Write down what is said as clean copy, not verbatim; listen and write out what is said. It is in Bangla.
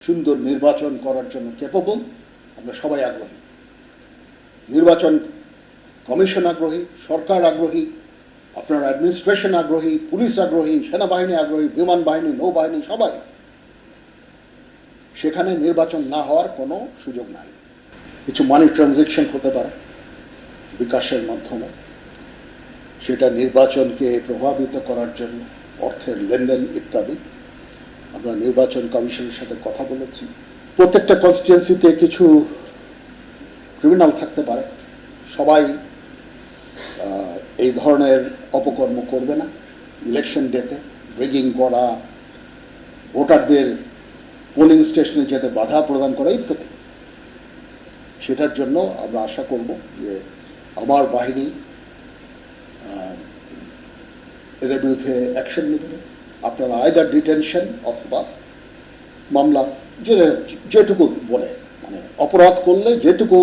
সুন্দর নির্বাচন করার জন্য ক্যাপেবল। আমরা সবাই আগ্রহী, নির্বাচন কমিশন আগ্রহী, সরকার আগ্রহী, আপনার অ্যাডমিনিস্ট্রেশন আগ্রহী, পুলিশ আগ্রহী, সেনাবাহিনী আগ্রহী, বিমান বাহিনী, নৌবাহিনী, সবাই। সেখানে নির্বাচন না হওয়ার কোনো সুযোগ নাই। কিছু মানি ট্রানজ্যাকশন হতে পারে বিকাশের মাধ্যমে, সেটা নির্বাচনকে প্রভাবিত করার জন্য, অর্থের লেনদেন ইত্যাদি। আমরা নির্বাচন কমিশনের সাথে কথা বলেছি। প্রত্যেকটা কনস্টিটুয়েন্সিতে কিছু ক্রিমিনাল থাকতে পারে, সবাই এই ধরনের অপকর্ম করবে না। ইলেকশন ডেতে রিগিং করা, ভোটারদের পোলিং স্টেশনে যেতে বাধা প্রদান করা ইত্যাদি। সেটার জন্য আমরা আশা করব যে আমার বাহিনী এদের বিরুদ্ধে অ্যাকশন নেবে। আপনারা আইদার ডিটেনশন অথবা মামলা, যেটুকু বলে, মানে অপরাধ করলে যেটুকু